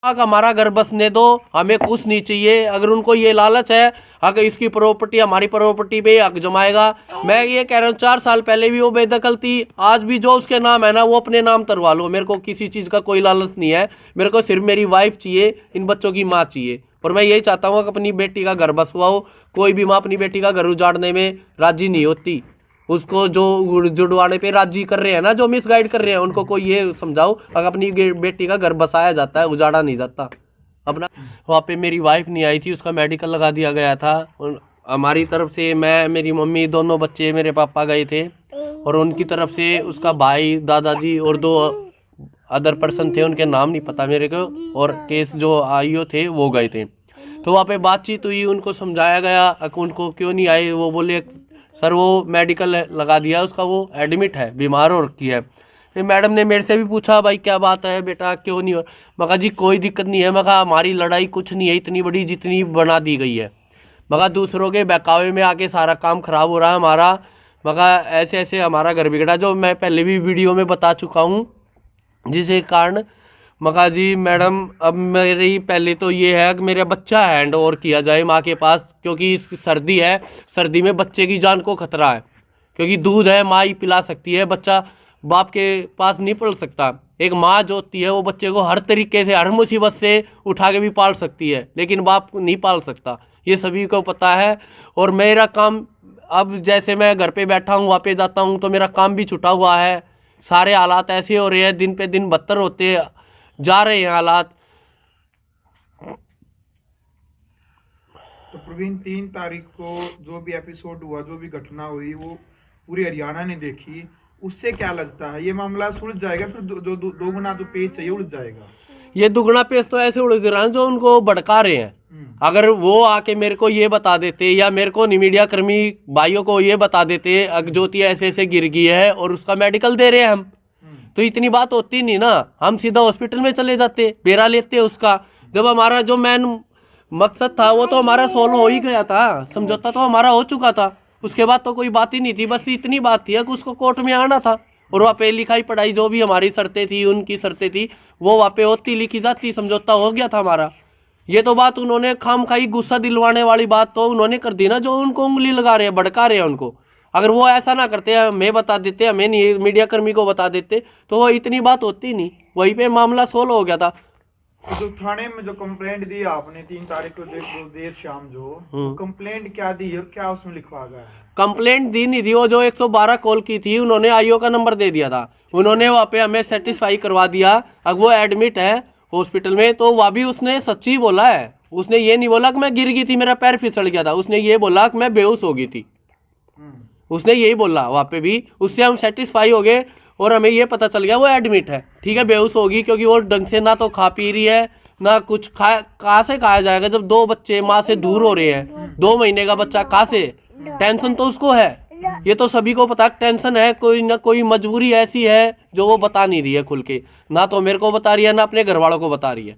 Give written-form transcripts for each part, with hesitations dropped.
हमारा घर बसने दो, हमें कुछ नहीं चाहिए। अगर उनको ये लालच है अगर इसकी प्रॉपर्टी हमारी प्रॉपर्टी पे हक जमाएगा, मैं ये कह रहा हूँ 4 साल पहले भी वो बेदखल थी, आज भी जो उसके नाम है ना वो अपने नाम करवा लो। मेरे को किसी चीज़ का कोई लालच नहीं है, मेरे को सिर्फ मेरी वाइफ चाहिए, इन बच्चों की माँ चाहिए। और मैं यही चाहता हूँ कि अपनी बेटी का घर बसवाओ। कोई भी माँ अपनी बेटी का घर उजाड़ने में राजी नहीं होती। उसको जो जुड़वाने पे राजी कर रहे हैं ना, जो मिसगाइड कर रहे हैं, उनको कोई ये समझाओ अगर अपनी बेटी का घर बसाया जाता है, उजाड़ा नहीं जाता अपना। वहाँ पे मेरी वाइफ नहीं आई थी, उसका मेडिकल लगा दिया गया था। हमारी तरफ से मैं, मेरी मम्मी, दोनों बच्चे, मेरे पापा गए थे, और उनकी तरफ से उसका भाई, दादाजी और 2 अदर पर्सन थे, उनके नाम नहीं पता मेरे को, और केस जो आईओ थे वो गए थे। तो वहाँ पे बातचीत हुई, उनको समझाया गया उनको क्यों नहीं आए। वो बोले सर वो मेडिकल लगा दिया उसका, वो एडमिट है, बीमार हो रखी है। फिर मैडम ने मेरे से भी पूछा भाई क्या बात है बेटा, क्यों नहीं हो। मैं कहा जी कोई दिक्कत नहीं है, मैं कहा हमारी लड़ाई कुछ नहीं है इतनी बड़ी जितनी बना दी गई है। मैं कहा दूसरों के बहकावे में आके सारा काम खराब हो रहा है हमारा। मैं कहा ऐसे ऐसे हमारा घर बिगड़ा, जो मैं पहले भी वीडियो में बता चुका हूँ, जिसके कारण। मगा जी मैडम अब मेरी पहले तो ये है कि मेरा बच्चा हैंड ओवर किया जाए माँ के पास, क्योंकि सर्दी है, सर्दी में बच्चे की जान को खतरा है। क्योंकि दूध है, माँ ही पिला सकती है, बच्चा बाप के पास नहीं पल सकता। एक माँ जो होती है वो बच्चे को हर तरीके से, हर मुसीबत से उठा के भी पाल सकती है, लेकिन बाप नहीं पाल सकता, ये सभी को पता है। और मेरा काम अब जैसे मैं घर पे बैठा हूँ, वहाँ पे जाता हूँ तो मेरा काम भी छुटा हुआ है। सारे हालात ऐसे हो रहे हैं, दिन पे दिन बदतर होते जा रहे हैं हालात। तो प्रवीण 3 तारीख को जो भी एपिसोड हुआ, जो भी घटना हुई, वो पूरी हरियाणा ने देखी। उससे क्या लगता है ये मामला सुलझ जाएगा, फिर जो 2 गुना जो पेज चाहिए उलझ जाएगा? ये दुगना पेज तो ऐसे उलझ रहा है जो उनको भड़का रहे हैं। अगर वो आके मेरे को ये बता देते, या मेरे को मीडिया कर्मी भाइयों को ये बता देते अगज्योति ऐसे ऐसे गिर गई है और उसका मेडिकल दे रहे हैं हम, तो इतनी बात होती नहीं ना, हम सीधा हॉस्पिटल में चले जाते, बेरा लेते उसका। जब हमारा जो मेन मकसद था वो तो हमारा सोल्व हो ही गया था, समझौता तो हमारा हो चुका था, उसके बाद तो कोई बात ही नहीं थी। बस इतनी बात थी कि उसको कोर्ट में आना था, और वहाँ पे लिखाई पढ़ाई जो भी हमारी शर्तें थी, उनकी शर्तें थी, वो वहाँ पे होती लिखी जाती, समझौता हो गया था हमारा। ये तो बात उन्होंने खामखाई गुस्सा दिलवाने वाली बात तो उन्होंने कर दी ना, जो उनको उंगली लगा रहे हैं, भड़का रहे हैं उनको। अगर वो ऐसा ना करते, हमें बता देते, हमें नहीं मीडिया कर्मी को बता देते, तो वो इतनी बात होती नहीं, वहीं पे मामला सोल्व हो गया था। तो थाने में जो कंप्लेंट दी आपने 3 तारीख को देर शाम, जो कंप्लेंट क्या दी और क्या उसमें लिखवा गया? कंप्लेंट दी नहीं थी, वो जो 112 कॉल की थी, उन्होंने आईओ का नंबर दे दिया था, उन्होंने वहाँ पे हमें सेटिस्फाई करवा दिया। अब वो एडमिट है हॉस्पिटल में, तो वह भी उसने सच्ची बोला है। उसने ये नहीं बोला कि मैं गिर गई थी, मेरा पैर फिसल गया था, उसने ये बोला कि मैं बेहोश हो गई थी, उसने यही बोला वहाँ पे भी। उससे हम सेटिस्फाई हो गए, और हमें ये पता चल गया वो एडमिट है, ठीक है, बेहोश होगी, क्योंकि वो ढंग से ना तो खा पी रही है, ना कुछ कहाँ से खाया जाएगा जब 2 बच्चे माँ से दूर हो रहे हैं। 2 महीने का बच्चा कहाँ से, टेंशन तो उसको है, ये तो सभी को पता टेंशन है, कोई ना कोई मजबूरी ऐसी है जो वो बता नहीं रही है खुल के, ना तो मेरे को बता रही है, ना अपने घर वालों को बता रही है।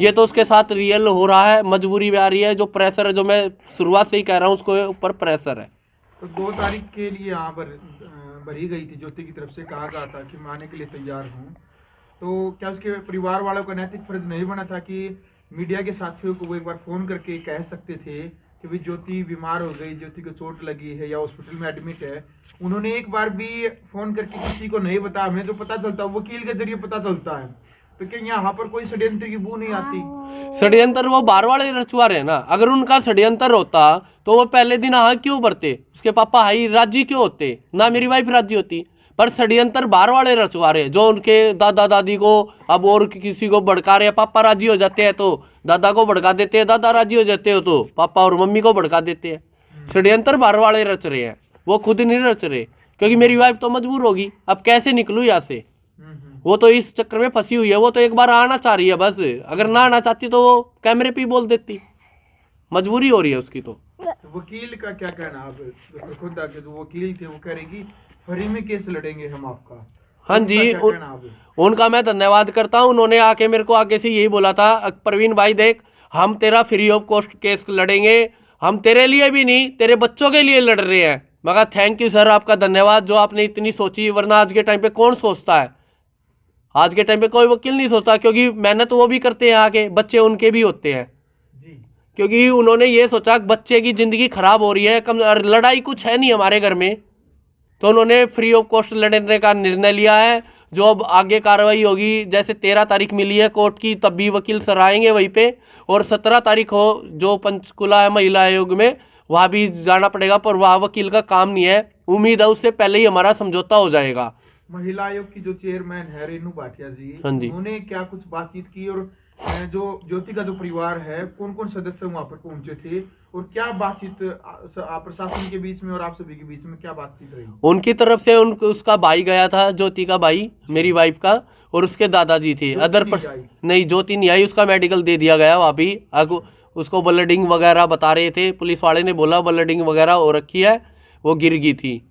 ये तो उसके साथ रियल हो रहा है, मजबूरी भी आ रही है, जो प्रेशर है, जो मैं शुरुआत से ही कह रहा हूँ, उसको ऊपर प्रेशर है। तो 2 तारीख के लिए यहाँ पर भरी गई थी, ज्योति की तरफ से कहा गया था कि मैं आने के लिए तैयार हूँ, तो क्या उसके परिवार वालों का नैतिक फर्ज नहीं बना था कि मीडिया के साथियों को वो एक बार फोन करके कह सकते थे कि भाई ज्योति बीमार हो गई, ज्योति को चोट लगी है या हॉस्पिटल में एडमिट है? उन्होंने एक बार भी फोन करके किसी को नहीं बताया। हमें जो पता चलता है वकील के जरिए पता चलता है, तो क्या यहाँ पर कोई षड्यंत्र की बू नहीं आती? षड्यंत्र वो बाहर वाले रचवा रहे हैं ना। अगर उनका षड्यंत्र होता तो वो पहले दिन हाँ क्यों भरते, उसके पापा हाई राजी क्यों होते, ना मेरी वाइफ राजी होती। पर षड्यंत्र बाहर वाले रचवा रहे, जो उनके दादा दादी को अब और किसी को भड़का रहे हैं। पापा राजी हो जाते हैं तो दादा को भड़का देते हैं, दादा राजी हो जाते हो तो पापा और मम्मी को भड़का देते हैं। षड्यंत्र बाहर वाले रच रहे हैं, वो खुद नहीं रच रहे। क्योंकि मेरी वाइफ तो मजबूर होगी, अब कैसे निकलूँ यहाँ से, वो तो इस चक्कर में फंसी हुई है। वो तो एक बार आना चाह रही है बस, अगर ना आना चाहती तो वो कैमरे पे बोल देती, मजबूरी हो रही है उसकी। तो वकील का क्या कहना? आप खुद आके जो वकील थे वो कह रहे कि फ्री में केस लड़ेंगे हम आपका। हाँ जी, उनका मैं धन्यवाद करता हूँ। उन्होंने आके मेरे को आगे से यही बोला था, प्रवीण भाई देख हम तेरा फ्री ऑफ कॉस्ट केस लड़ेंगे, हम तेरे लिए भी नहीं तेरे बच्चों के लिए लड़ रहे हैं। मैं कहा थैंक यू सर, आपका धन्यवाद जो आपने इतनी सोची, वरना आज के टाइम पे कौन सोचता है। आज के टाइम पे कोई वकील नहीं सोचता, क्योंकि मेहनत वो भी करते हैं, आगे बच्चे उनके भी होते हैं जी। क्योंकि उन्होंने ये सोचा कि बच्चे की ज़िंदगी खराब हो रही है, कम लड़ाई कुछ है नहीं हमारे घर में, तो उन्होंने फ्री ऑफ कॉस्ट लड़ने का निर्णय लिया है। जो अब आगे कार्रवाई होगी, जैसे 13 तारीख मिली है कोर्ट की, तब भी वकील सर आएंगे वहीं पे, और 17 तारीख हो जो पंचकुला है महिला आयोग में, वहाँ भी जाना पड़ेगा, पर वहाँ वकील का काम नहीं है। उम्मीद है उससे पहले ही हमारा समझौता हो जाएगा। महिला आयोग की जो चेयरमैन है रेनू भाटिया जी, हाँ जी। उन्होंने क्या कुछ बातचीत की, और जो ज्योति का जो परिवार है, कौन कौन सदस्य वहां पर पहुंचे थे, और क्या बातचीत प्रशासन के बीच में और आप सभी के बीच में क्या बातचीत रही? उनकी तरफ से उसका भाई गया था, ज्योति का भाई, मेरी वाइफ का, और उसके दादाजी थे। नहीं, ज्योति नहीं आई, उसका मेडिकल दे दिया गया वहाँ भी। उसको ब्लडिंग वगैरह बता रहे थे, पुलिस वाले ने बोला ब्लडिंग वगैरह हो रखी है, वो गिर गई थी।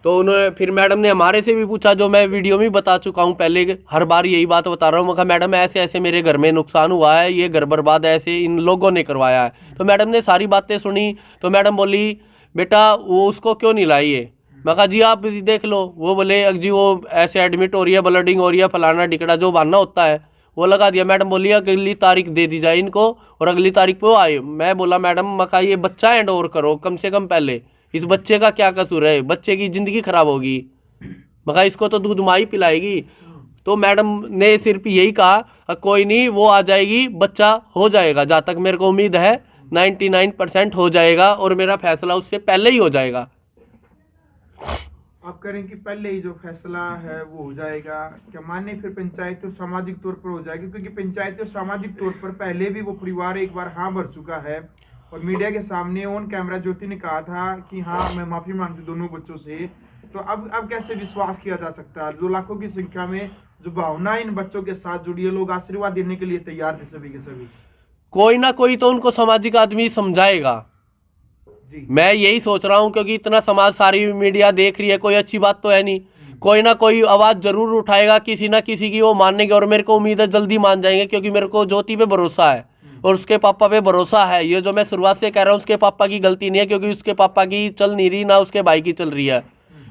तो उन्होंने फिर मैडम ने हमारे से भी पूछा, जो मैं वीडियो में बता चुका हूँ पहले, हर बार यही बात बता रहा हूँ। मैं कहा मैडम ऐसे ऐसे मेरे घर में नुकसान हुआ है, ये घर बर्बाद ऐसे इन लोगों ने करवाया है। तो मैडम ने सारी बातें सुनी, तो मैडम बोली बेटा वो उसको क्यों नहीं लाई है। मैं कहा जी आप देख लो। वो बोले जी वो ऐसे एडमिट हो रही है, ब्लडिंग हो रही है, फलाना टिकड़ा जो बहाना होता है वो लगा दिया। मैडम बोली अगली तारीख दे दी जाए इनको, और अगली तारीख पे वो आए। मैं बोला मैडम, मैं कहा ये बच्चा हैंड ओवर करो कम से कम पहले, इस बच्चे का क्या कसूर है, बच्चे की ज़िंदगी खराब होगी, मैं कहा इसको तो दूध माँ ही पिलाएगी। तो मैडम ने सिर्फ यही कहा कोई नहीं वो आ जाएगी, बच्चा हो जाएगा, जहाँ तक मेरे को उम्मीद है 99% हो जाएगा, और मेरा फैसला उससे पहले ही हो जाएगा। आप कह रहे हैं कि पहले ही जो फैसला है वो हो जाएगा, क्या माने फिर पंचायत और सामाजिक तौर पर हो जाएगा? क्योंकि पंचायत और सामाजिक तौर पर पहले भी वो परिवार एक बार हाँ भर चुका है, और मीडिया के सामने ऑन कैमरा ज्योति ने कहा था कि हाँ मैं माफी मांगती दोनों बच्चों से। तो अब कैसे विश्वास किया जा सकता है? जो लाखों की संख्या में जो भावना इन बच्चों के साथ जुड़ी है, लोग आशीर्वाद देने के लिए तैयार थे सभी के सभी। कोई ना कोई तो उनको सामाजिक आदमी समझाएगा जी। मैं यही सोच रहा हूँ, क्योंकि इतना समाज सारी मीडिया देख रही है, कोई अच्छी बात तो है नहीं, कोई ना कोई आवाज़ जरूर उठाएगा, किसी ना किसी की वो मानने की, और मेरे को उम्मीद है जल्दी मान जाएंगे, क्योंकि मेरे को ज्योति पे भरोसा है और उसके पापा पे भरोसा है। ये जो मैं शुरुआत से कह रहा हूँ उसके पापा की गलती नहीं है, क्योंकि उसके पापा की चल नहीं रही, ना उसके भाई की चल रही है।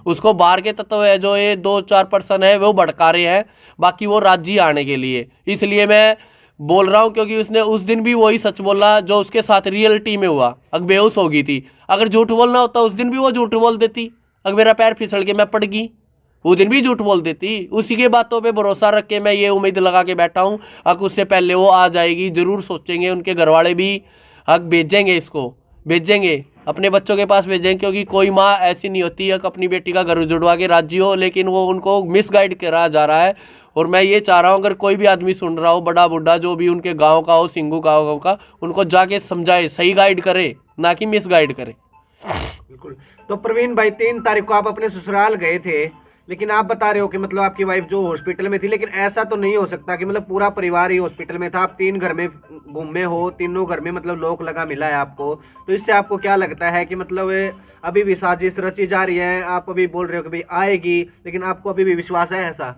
उसको बाहर के तत्व है जो ये 2-4 पर्सन है वो भड़का रहे हैं, बाकी वो राजी आने के लिए। इसलिए मैं बोल रहा हूँ, क्योंकि उसने उस दिन भी वही सच बोला जो उसके साथ रियलिटी में हुआ। अगर बेहोश हो गई थी, अगर झूठ बोलना होता उस दिन भी वो झूठ बोल देती। अगर मेरा पैर फिसल के मैं पड़ गई, उस दिन भी झूठ बोल देती। उसी के बातों पे भरोसा रख के मैं ये उम्मीद लगा के बैठा हूँ, अब उससे पहले वो आ जाएगी, ज़रूर सोचेंगे उनके घर वाले भी, अब भेजेंगे, इसको भेजेंगे, अपने बच्चों के पास भेजेंगे। क्योंकि कोई माँ ऐसी नहीं होती है कि अपनी बेटी का घर जुड़वा के राजी हो, लेकिन वो उनको मिसगाइड करा जा रहा है। और मैं ये चाह रहा हूँ अगर कोई भी आदमी सुन रहा हो, बड़ा बूढ़ा जो भी उनके गाँव का हो, सिंगू गाँव का, उनको जाके समझाए, सही गाइड करे, ना कि मिसगाइड करे। बिल्कुल। तो प्रवीण भाई 3 तारीख को आप अपने ससुराल गए थे, लेकिन आप बता रहे हो कि मतलब आपकी वाइफ जो हॉस्पिटल में थी, लेकिन ऐसा तो नहीं हो सकता कि मतलब पूरा परिवार ही हॉस्पिटल में था। आप 3 घर में घूमे हो, तीनों घर में मतलब लोक लगा मिला है आपको, तो इससे आपको क्या लगता है कि मतलब अभी भी साजिश रची जा रही है? आप अभी बोल रहे हो कि भाई आएगी, लेकिन आपको अभी भी विश्वास है? ऐसा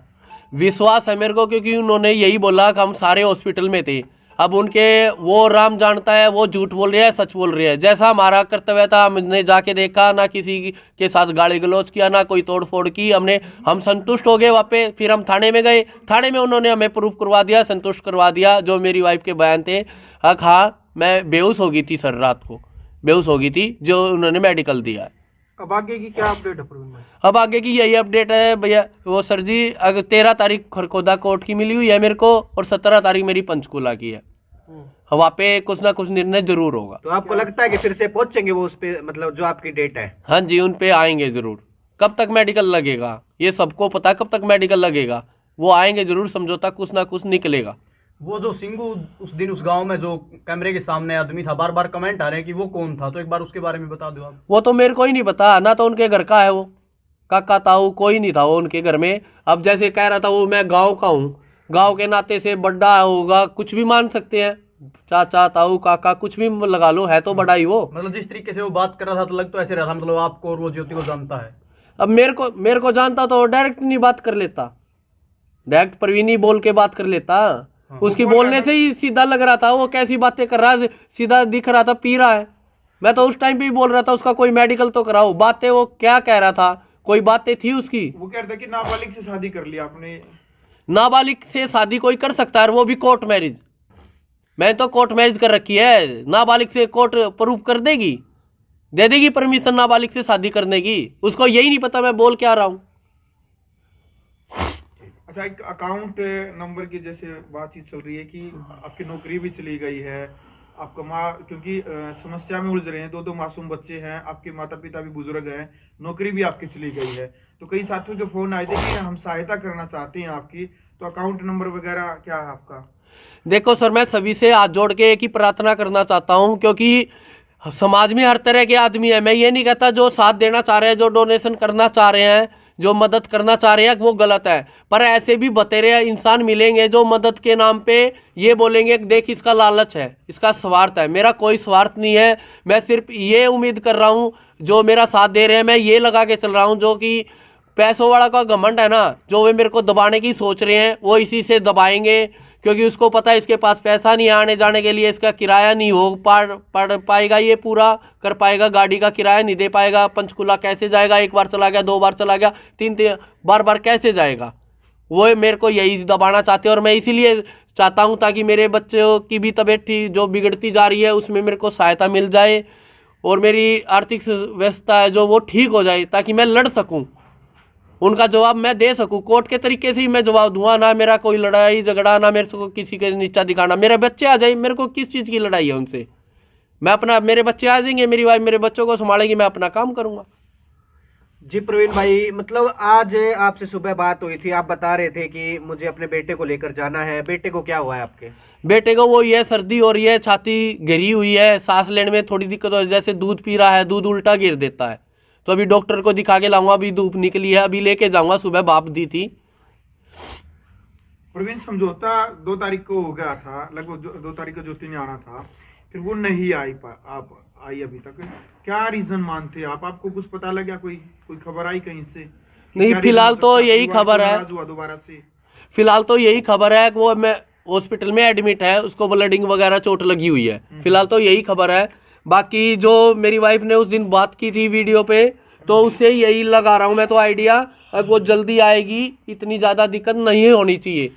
विश्वास है मेरे को, क्योंकि उन्होंने यही बोला कि हम सारे हॉस्पिटल में थे। अब उनके वो राम जानता है वो झूठ बोल रहे हैं सच बोल रहे हैं। जैसा हमारा कर्तव्य था हमने जाके देखा, ना किसी के साथ गाली गलौज किया, ना कोई तोड़ फोड़ की, हम संतुष्ट हो गए वहाँ पे। फिर हम थाने में गए, थाने में उन्होंने हमें प्रूफ करवा दिया, संतुष्ट करवा दिया। जो मेरी वाइफ के बयान थे, हाँ मैं बेहोश हो गई थी सर, रात को बेहोश हो गई थी, जो उन्होंने मेडिकल दिया है। अब आगे की क्या अपडेट है प्रवीण भाई? अब आगे की यही अपडेट है भैया, वो सर जी अगर 13 तारीख खरखोदा कोर्ट की मिली हुई है मेरे को, और 17 तारीख मेरी पंचकूला की है। वहाँ पे कुछ ना कुछ निर्णय जरूर होगा। तो आपको लगता है कि फिर से पहुंचेंगे वो उस पे, मतलब जो आपकी डेट है? हाँ जी, उन पे आएंगे जरूर। कब तक मेडिकल लगेगा ये सबको पता, कब तक मेडिकल लगेगा, वो आएंगे जरूर, समझौता कुछ ना कुछ निकलेगा। वो जो सिंगू उस दिन उस गांव में जो कैमरे के सामने आदमी था, बार बार कमेंट आ रहे हैं कि वो कौन था, तो एक बार उसके बारे में बता दो आप। वो तो मेरे को ही नहीं पता ना, तो उनके घर का है वो, काका ताऊ कोई नहीं था वो उनके घर में। अब जैसे कह रहा था वो मैं गाँव का हूँ, गाँव के नाते से बड़ा होगा, कुछ भी मान सकते हैं, चाचा ताऊ काका कुछ भी लगा लो, है तो बड़ा ही वो। मतलब जिस तरीके से वो बात कर रहा था तो लग तो ऐसे रहा था मतलब आपको और वो ज्योति को जानता है। अब मेरे को जानता तो डायरेक्ट नहीं बात कर लेता, डायरेक्ट प्रवीणी बोल के बात कर लेता। उसकी बोलने से ही सीधा लग रहा था वो कैसी बातें कर रहा है, सीधा दिख रहा था पी रहा है। मैं तो उस टाइम पे ही बोल रहा था उसका कोई मेडिकल तो कराओ। बातें वो क्या कह रहा था, कोई बातें थी उसकी? वो कह रहा था कि नाबालिग से शादी कर लिया आपने। नाबालिग से शादी कोई कर सकता है, और वो भी कोर्ट मैरिज। मैं तो कोर्ट मैरिज कर रखी है, नाबालिग से कोर्ट प्रूफ कर देगी, दे देगी परमिशन नाबालिग से शादी करने की। उसको यही नहीं पता मैं बोल क्या रहा हूँ। अच्छा, एक अकाउंट नंबर की जैसे बातचीत चल रही है कि आपकी नौकरी भी चली गई है, आपका माँ क्योंकि समस्या में उलझ रहे हैं, दो मासूम बच्चे हैं, आपके माता पिता भी बुजुर्ग हैं, नौकरी भी आपकी चली गई है, तो कई साथियों के फोन आए थे कि हम सहायता करना चाहते हैं आपकी, तो अकाउंट नंबर वगैरह क्या है आपका? देखो सर, मैं सभी से हाथ जोड़ के एक ही प्रार्थना करना चाहता हूँ, क्योंकि समाज में हर तरह के आदमी है। मैं ये नहीं कहता जो साथ देना चाह रहे हैं, जो डोनेशन करना चाह रहे हैं, जो मदद करना चाह रहे हैं, वो गलत है। पर ऐसे भी बतेरे इंसान मिलेंगे जो मदद के नाम पे ये बोलेंगे कि देख इसका लालच है, इसका स्वार्थ है। मेरा कोई स्वार्थ नहीं है। मैं सिर्फ ये उम्मीद कर रहा हूँ जो मेरा साथ दे रहे हैं, मैं ये लगा के चल रहा हूँ, जो कि पैसों वाला का घमंड है ना, जो वे मेरे को दबाने की सोच रहे हैं, वो इसी से दबाएंगे। क्योंकि उसको पता है इसके पास पैसा नहीं आने जाने के लिए, इसका किराया नहीं हो पड़ पाएगा, ये पूरा कर पाएगा, गाड़ी का किराया नहीं दे पाएगा, पंचकुला कैसे जाएगा, एक बार चला गया, 2 बार चला गया, 3 बार कैसे जाएगा। वो मेरे को यही दबाना चाहते हैं, और मैं इसीलिए चाहता हूँ ताकि मेरे बच्चों की भी तबीयत ठीक जो बिगड़ती जा रही है उसमें मेरे को सहायता मिल जाए, और मेरी आर्थिक व्यवस्था है जो वो ठीक हो जाए, ताकि मैं लड़ सकूँ, उनका जवाब मैं दे सकूं। कोर्ट के तरीके से ही मैं जवाब दूंगा, ना मेरा कोई लड़ाई झगड़ा, ना मेरे को किसी के नीचा दिखाना। मेरे बच्चे आ जाए, मेरे को किस चीज़ की लड़ाई है उनसे। मैं अपना, मेरे बच्चे आ जाएंगे, मेरी वाइफ मेरे बच्चों को संभालेगी, मैं अपना काम करूंगा। जी प्रवीण भाई, मतलब आज आपसे सुबह बात हुई थी, आप बता रहे थे कि मुझे अपने बेटे को लेकर जाना है। बेटे को क्या हुआ है आपके? बेटे को वो ये सर्दी हो रही है, छाती गिरी हुई है, सांस लेने में थोड़ी दिक्कत हो रही है, जैसे दूध पी रहा है, दूध उल्टा गिर देता है। तो अभी डॉक्टर को दिखा के लाऊंगा, अभी धूप निकली है, अभी लेके जाऊंगा, सुबह बाप दी थी। प्रवीण, समझौता 2 तारीख को हो गया था, लगभग 2 तारीख को ज्योति ने आना था, फिर वो नहीं आप आई अभी तक, क्या रीजन मानते आप? आपको कुछ पता लगा, कोई खबर आई कहीं से? नहीं, फिलहाल तो यही खबर है, दोबारा से फिलहाल तो यही खबर है कि वो मैं हॉस्पिटल में एडमिट है, उसको ब्लीडिंग वगैरह चोट लगी हुई है। फिलहाल तो यही खबर है। बाकी जो मेरी वाइफ ने उस दिन बात की थी वीडियो पे, तो उससे यही लगा रहा हूँ मैं तो आइडिया, अब वो जल्दी आएगी, इतनी ज़्यादा दिक्कत नहीं होनी चाहिए।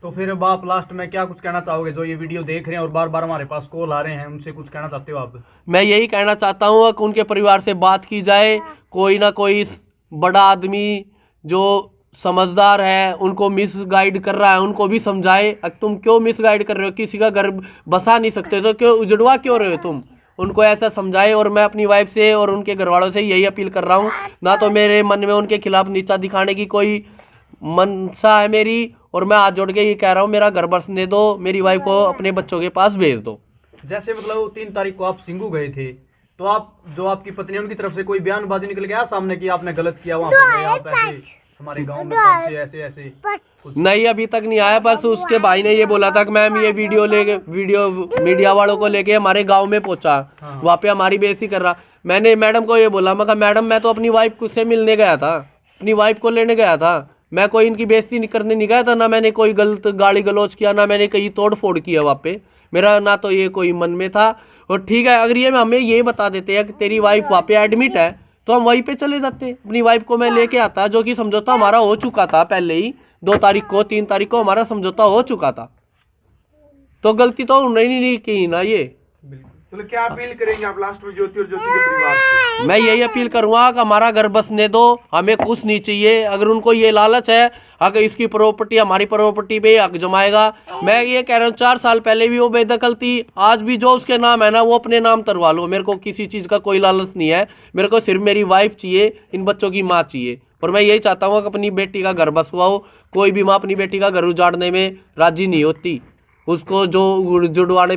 तो फिर अब आप लास्ट में क्या कुछ कहना चाहोगे, जो ये वीडियो देख रहे हैं और बार बार हमारे पास कॉल आ रहे हैं, उनसे कुछ कहना चाहते हो आप? मैं यही कहना चाहता हूँ कि उनके परिवार से बात की जाए, कोई ना कोई बड़ा आदमी जो समझदार है, उनको मिस गाइड कर रहा है, उनको भी समझाए। तुम क्यों मिस गाइड कर रहे हो? किसी का घर बसा नहीं सकते तो क्यों उजड़वा क्यों रहे हो तुम? उनको ऐसा समझाए। और मैं अपनी वाइफ से और उनके घर वालों से यही अपील कर रहा हूँ, ना तो मेरे मन में उनके खिलाफ नीचा दिखाने की कोई मनसा है मेरी, और मैं हाथ जोड़ के ये कह रहा हूँ, मेरा घर बसने दो, मेरी वाइफ को अपने बच्चों के पास भेज दो। जैसे मतलब 3 तारीख को आप सिंगू गए थे, तो आप जो आपकी पत्नी है उनकी तरफ से कोई बयानबाजी निकल गया सामने कि आपने गलत किया, वहाँ पर आप ऐसे हमारे गांव में पहुंचे, ऐसे ऐसे? नहीं, अभी तक नहीं आया। बस उसके भाई ने ये बोला था कि मैम ये वीडियो मीडिया वालों को लेके हमारे गांव में पहुंचा, वहाँ पे हमारी बेइज्जती कर रहा। मैंने मैडम को ये बोला, मैं कहा मैडम मैं तो अपनी वाइफ से मिलने गया था, अपनी वाइफ को लेने गया था, मैं कोई इनकी बेइज्जती करने नहीं गया था, ना मैंने कोई गलत गाली गलौज किया, ना मैंने कहीं तोड़ फोड़ किया वहाँ पे, मेरा ना तो ये कोई मन में था। और ठीक है, अगर ये हमें ये बता देते हैं कि तेरी वाइफ वहाँ पे एडमिट है, तो हम वहीं पे चले जाते। अपनी वाइफ को मैं लेके आता, जो कि समझौता हमारा हो चुका था पहले ही, 2 तारीख को 3 तारीख को हमारा समझौता हो चुका था, तो गलती तो उन्होंने नहीं की ना ये। तो क्या अपील करेंगे आप लास्ट में ज्योति और ज्योति के परिवार से? मैं यही अपील करूंगा कि हमारा घर बसने दो, हमें कुछ नहीं चाहिए। अगर उनको ये लालच है, अगर इसकी प्रॉपर्टी हमारी प्रॉपर्टी पे हक जमाएगा, मैं ये कह रहा हूँ 4 साल पहले भी वो बेदखल थी, आज भी जो उसके नाम है ना वो अपने नाम तरवा लो। मेरे को किसी चीज़ का कोई लालच नहीं है, मेरे को सिर्फ मेरी वाइफ चाहिए, इन बच्चों की माँ चाहिए। और मैं यही चाहता हूँ कि अपनी बेटी का घर बसवाओ। कोई भी माँ अपनी बेटी का घर उजाड़ने में राजी नहीं होती, उसको जो जुड़वाने पे